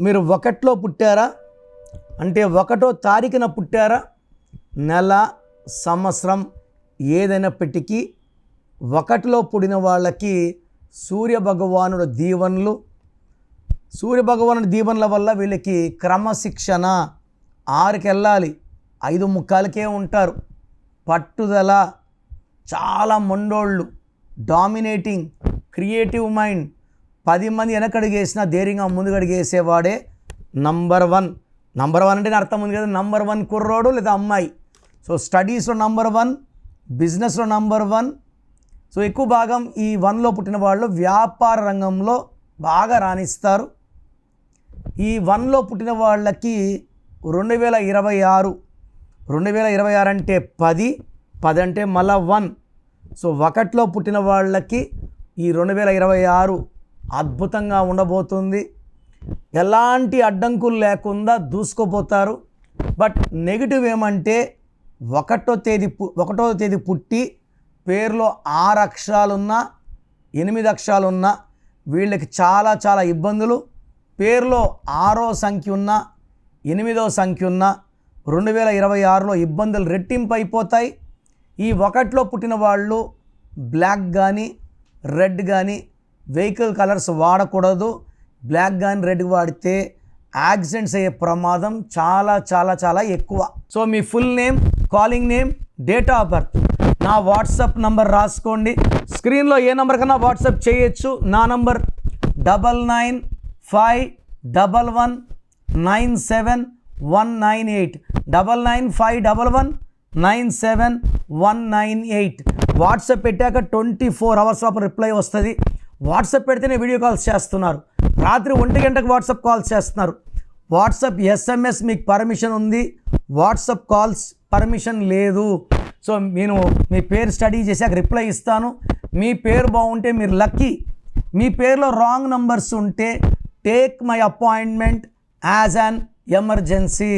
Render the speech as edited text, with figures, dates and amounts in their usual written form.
మీరు ఒకటిలో పుట్టారా అంటే 1వ తారీఖున పుట్టారా? నెల సంవత్సరం ఏదైనప్పటికీ 1లో పుట్టిన వాళ్ళకి సూర్యభగవానుడు దీవెనలు, సూర్యభగవానుడి దీవెనల వల్ల వీళ్ళకి క్రమశిక్షణ, 6కి వెళ్ళాలి 5:45కే ఉంటారు, పట్టుదల, చాలా మొండోళ్ళు, డామినేటింగ్, క్రియేటివ్ మైండ్, 10 మంది వెనకడుగేసినా ధైర్యంగా ముందుగడిగేసేవాడే నంబర్ 1. నంబర్ 1 అంటే అర్థం ఉంది కదా, నంబర్ 1 కుర్రోడు లేదా అమ్మాయి. సో స్టడీస్లో నంబర్ 1, బిజినెస్లో నంబర్ 1. సో ఎక్కువ భాగం ఈ 1లో పుట్టిన వాళ్ళు వ్యాపార రంగంలో బాగా రాణిస్తారు. ఈ 1లో పుట్టిన వాళ్ళకి 2026 అంటే 10 అంటే మళ్ళా 1. సో 1లో పుట్టిన వాళ్ళకి ఈ 2026 అద్భుతంగా ఉండబోతుంది. ఎలాంటి అడ్డంకులు లేకుండా దూసుకుపోతారు. బట్ నెగిటివ్ ఏమంటే 1వ తేదీ పుట్టి పేరులో 6 అక్షరాలున్నా 8 అక్షరాలున్నా వీళ్ళకి చాలా చాలా ఇబ్బందులు. పేరులో 6వ సంఖ్య ఉన్నా 8వ సంఖ్య ఉన్నా 2026లో ఇబ్బందులు రెట్టింపు అయిపోతాయి. ఈ 1లో పుట్టిన వాళ్ళు బ్లాక్ కానీ రెడ్ కానీ వెహికల్ కలర్స్ వాడకూడదు. బ్లాక్ కానీ రెడ్ వాడితే యాక్సిడెంట్స్ అయ్యే ప్రమాదం చాలా చాలా చాలా ఎక్కువ. So me full name, calling name, date of birth, నా వాట్సాప్ నంబర్ రాసుకోండి. స్క్రీన్లో ఏ నెంబర్ కన్నా వాట్సాప్ చేయొచ్చు. నా నంబర్ 9951197198 9951197198. వాట్సాప్ పెట్టాక 24 hours లోపల రిప్లై వస్తుంది. వాట్సాప్ పెడితేనే వీడియో కాల్స్ చేస్తున్నారు, రాత్రి 1 గంటకు వాట్సాప్ కాల్స్ చేస్తున్నారు. వాట్సాప్ SMS మీకు పర్మిషన్ ఉంది, వాట్సాప్ కాల్స్ పర్మిషన్ లేదు. సో నేను మీ పేరు స్టడీ చేశాక రిప్లై ఇస్తాను. మీ పేరు బాగుంటే మీరు లక్కీ. మీ పేరులో రాంగ్ నంబర్స్ ఉంటే take my appointment as an emergency.